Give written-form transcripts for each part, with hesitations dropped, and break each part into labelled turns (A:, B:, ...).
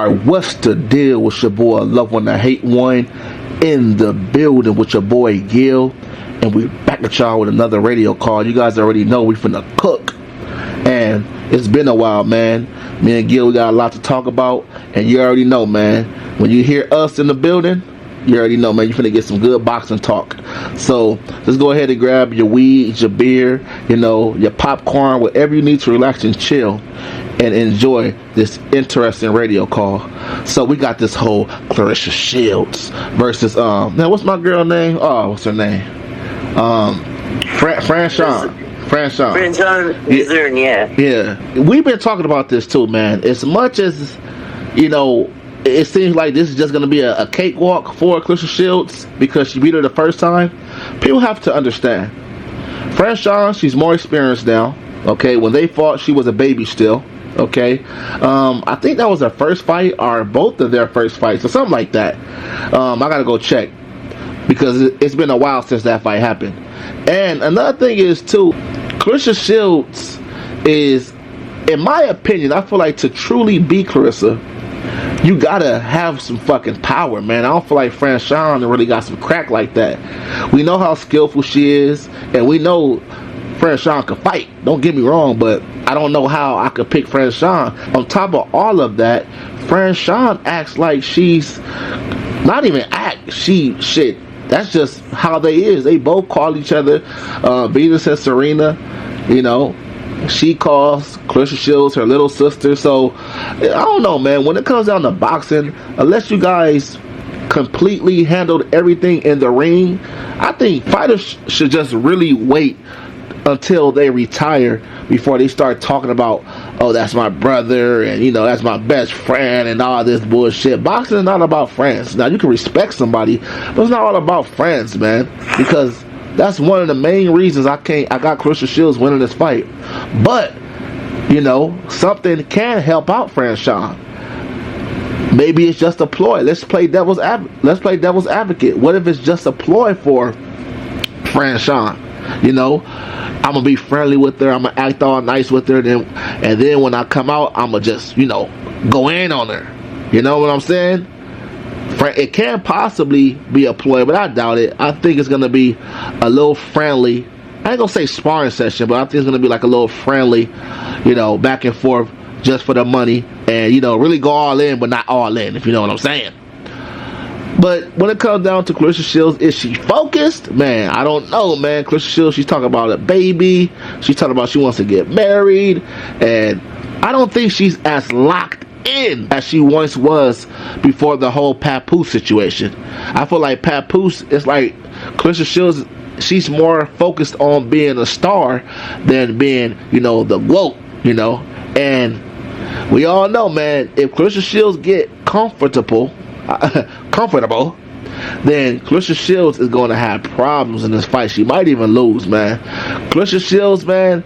A: Alright, what's the deal with your boy Love One to Hate One in the building with your boy Gil, and we back at y'all with another radio call. You guys already know we finna cook, and it's been a while, man. Me and Gil, we got a lot to talk about, and you already know, man, when you hear us in the building, you already know, man, you finna get some good boxing talk. So just go ahead and grab your weed, your beer, you know, your popcorn, whatever you need to relax and chill and enjoy this interesting radio call. So we got this whole Claressa Shields versus now what's my girl name? Oh, what's her name? Franchon.
B: Crews-Dezurn,
A: yeah. We've been talking about this too, man. As much as, you know, it seems like this is just going to be a cakewalk for Claressa Shields because she beat her the first time. People have to understand. Franchon, she's more experienced now. Okay, when they fought, she was a baby still. Okay, I think that was her first fight or both of their first fights or something like that. I gotta go check because it's been a while since that fight happened. And another thing is too, Claressa Shields is, in my opinion, I feel like to truly beat Claressa, you gotta have some fucking power, man. I don't feel like Franchon really got some crack like that. We know how skillful she is, and we know Franchon can fight. Don't get me wrong, but I don't know how I could pick Franchon. On top of all of that, Franchon acts like she's not even act. Shit. That's just how they is. They both call each other Venus and Serena. You know, she calls Claressa Shields her little sister. So I don't know, man. When it comes down to boxing, unless you guys completely handled everything in the ring, I think fighters should just really wait until they retire before they start talking about, oh, that's my brother, and you know, that's my best friend, and all this bullshit. Boxing is not about friends. Now, you can respect somebody, but it's not all about friends, man, because that's one of the main reasons I got Claressa Shields winning this fight. But you know, something can help out Franchon. Maybe it's just a ploy. Let's play devil's advocate. What if it's just a ploy for Franchon? You know, I'm gonna be friendly with her, I'm gonna act all nice with her, and then when I come out, I'm gonna just, you know, go in on her. You know what I'm saying? It can possibly be a ploy, but I doubt it. I think it's gonna be a little friendly. I ain't gonna say sparring session, but I think it's gonna be like a little friendly, you know, back and forth just for the money, and you know, really go all in, but not all in, if you know what I'm saying. But when it comes down to Claressa Shields, is she focused? Man, I don't know, man. Claressa Shields, she's talking about a baby. She's talking about she wants to get married. And I don't think she's as locked in as she once was before the whole Papoose situation. I feel like Papoose is like Claressa Shields, she's more focused on being a star than being, you know, the GOAT, you know. And we all know, man, if Claressa Shields get comfortable, then Claressa Shields is going to have problems in this fight. She might even lose, man. Claressa Shields, man,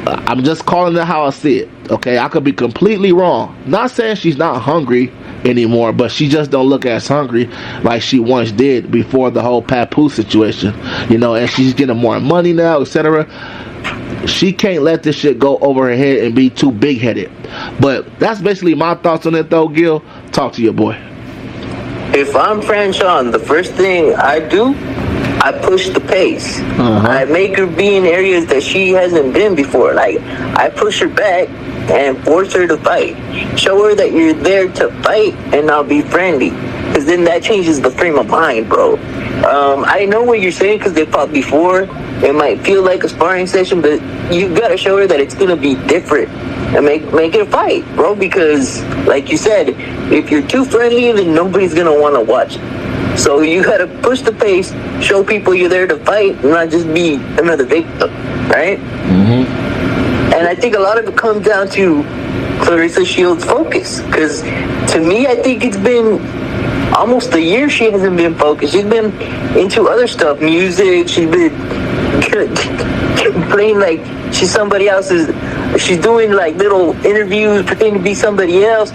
A: I'm just calling it how I see it. Okay, I could be completely wrong. Not saying she's not hungry anymore, but she just don't look as hungry like she once did before the whole Papoose situation. You know, and she's getting more money now, etc. She can't let this shit go over her head and be too big-headed. But that's basically my thoughts on it, though, Gil. Talk to your boy.
B: If I'm Franchon, the first thing I do, I push the pace. I make her be in areas that she hasn't been before. Like, I push her back and force her to fight. Show her that you're there to fight and not be friendly. Because then that changes the frame of mind, bro. I know what you're saying because they fought before. It might feel like a sparring session, but you gotta show her that it's gonna be different and make it a fight, bro. Because, like you said, if you're too friendly, then nobody's gonna want to watch it. So you gotta push the pace, show people you're there to fight, and not just be another victim, right? And I think a lot of it comes down to Claressa Shields' focus. Because to me, I think it's been almost a year she hasn't been focused. She's been into other stuff, music. She's been playing like she's somebody else's. She's doing like little interviews, pretending to be somebody else.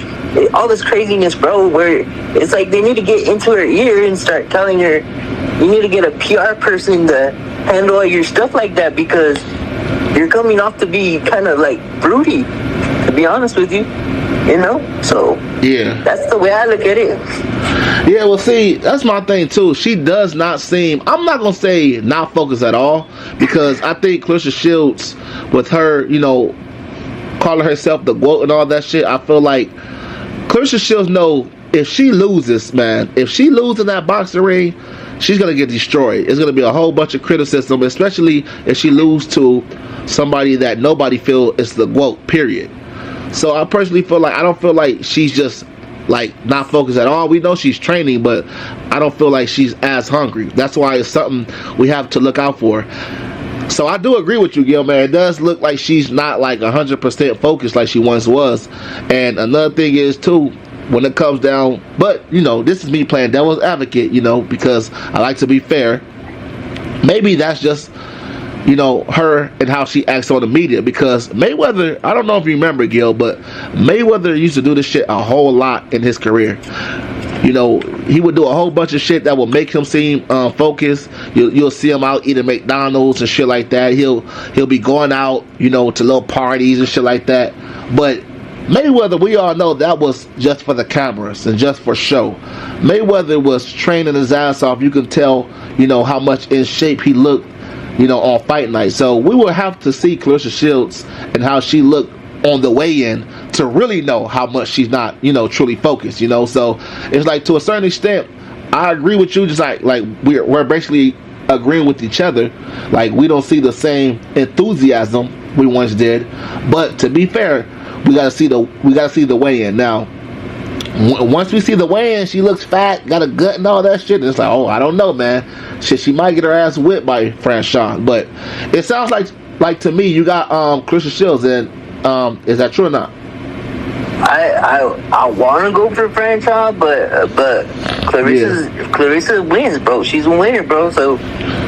B: All this craziness, bro, where it's like they need to get into her ear and start telling her, you need to get a PR person to handle all your stuff like that, because you're coming off to be kind of like fruity, to be honest with you. You know? So,
A: yeah,
B: that's the way I look at it.
A: Yeah, well, see, that's my thing too. She does not seem. I'm not gonna say not focused at all, because I think Claressa Shields, with her, calling herself the GOAT and all that shit, I feel like Claressa Shields know if she loses, man, if she loses in that boxing ring, she's gonna get destroyed. It's gonna be a whole bunch of criticism, especially if she loses to somebody that nobody feel is the GOAT. Period. So I personally feel like I don't feel like she's just not focused at all. We know she's training, but I don't feel like she's as hungry. That's why it's something we have to look out for. So I do agree with you, Gil, man. It does look like she's not 100% focused like she once was. And another thing is too, when it comes down, but this is me playing devil's advocate, because I like to be fair. Maybe that's just her and how she acts on the media, because Mayweather, I don't know if you remember, Gil, but Mayweather used to do this shit a whole lot in his career. He would do a whole bunch of shit that would make him seem focused. You'll see him out eating McDonald's and shit like that. He'll be going out, to little parties and shit like that. But Mayweather, we all know that was just for the cameras and just for show. Mayweather was training his ass off. You can tell, how much in shape he looked, on fight night. So we will have to see Claressa Shields and how she looked on the weigh-in to really know how much she's not, truly focused, So it's to a certain extent, I agree with you, just like we're basically agreeing with each other. We don't see the same enthusiasm we once did. But to be fair, we gotta see the weigh-in. Now, once we see the weigh-in, she looks fat, got a gut and all that shit. And it's I don't know, man. Shit, she might get her ass whipped by Franchon. But it sounds like to me, you got Claressa Shields, and is that true or not?
B: I want to go for Franchon, but Claressa wins, bro. She's a winner, bro. So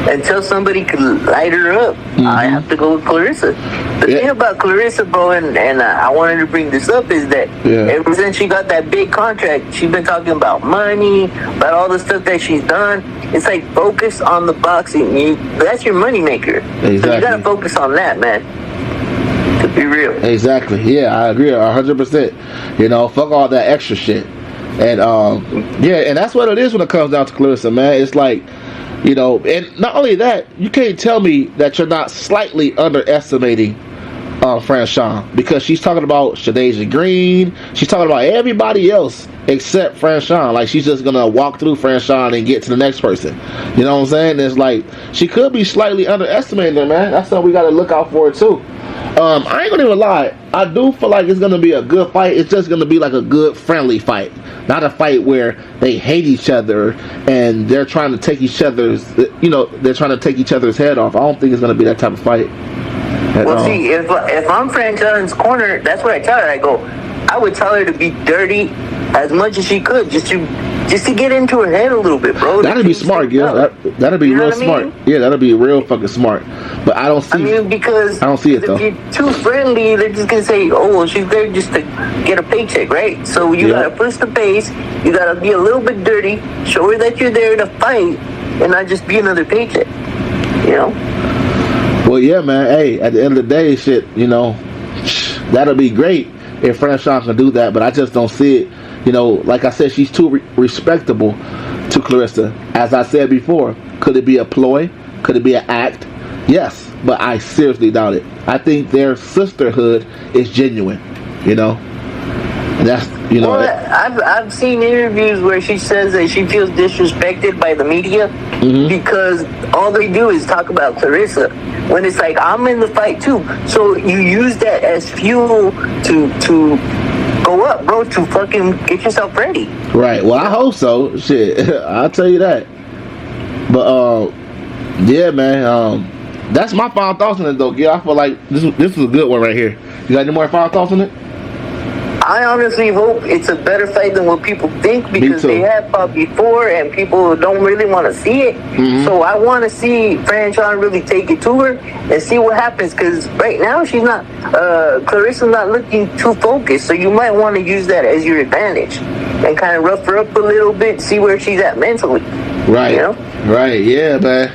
B: until somebody can light her up, I have to go with Claressa. The thing about Claressa, bro, and I wanted to bring this up, is that ever since she got that big contract, she's been talking about money, about all the stuff that she's done. It's focus on the boxing. That's your money maker. Exactly. So you gotta focus on that, man. To be real. Exactly.
A: Yeah, I agree 100%. Fuck all that extra shit. And and that's what it is when it comes down to Claressa, man. It's and not only that, you can't tell me that you're not slightly underestimating Franchon, because she's talking about Shadasia Green, she's talking about everybody else except Franchon. She's just gonna walk through Franchon and get to the next person. You know what I'm saying? It's she could be slightly underestimating her, man. That's something we gotta look out for too. I ain't gonna even lie, I do feel like it's gonna be a good fight. It's just gonna be a good friendly fight, not a fight where they hate each other and they're trying to take each other's head off. I don't think it's gonna be that type of fight.
B: Well, see, if I'm Franchon's corner, that's what I tell her. I would tell her to be dirty as much as she could, just to get into her head a little bit, bro.
A: That'd be smart, Gil. That'd be real smart. Yeah, that'd be real fucking smart. But I don't see.
B: Because
A: I don't see it though.
B: If you're too friendly, they're just gonna say, "Oh, well, she's there just to get a paycheck," right? So you gotta push the pace. You gotta be a little bit dirty. Show her that you're there to fight, and not just be another paycheck.
A: Well, yeah, man. Hey, at the end of the day, shit. That'll be great if Franchon can do that, but I just don't see it. Like I said, she's too respectable to Claressa. As I said before, could it be a ploy? Could it be an act? Yes, but I seriously doubt it. I think their sisterhood is genuine. And that's
B: Well, I've seen interviews where she says that she feels disrespected by the media because all they do is talk about Claressa. When it's I'm in the fight too. So you use that as fuel to go up, bro, to fucking get yourself ready.
A: Right. Well, I hope so. Shit, I'll tell you that. But yeah, man. That's my final thoughts on it, though. Yeah, I feel like this is a good one right here. You got any more final thoughts on it?
B: I honestly hope it's a better fight than what people think, because they have fought before and people don't really want to see it. So I want to see Franchon really take it to her and see what happens, because right now she's not, Claressa's not looking too focused, so you might want to use that as your advantage and kind of rough her up a little bit, see where she's at mentally.
A: Right. Right, yeah, man.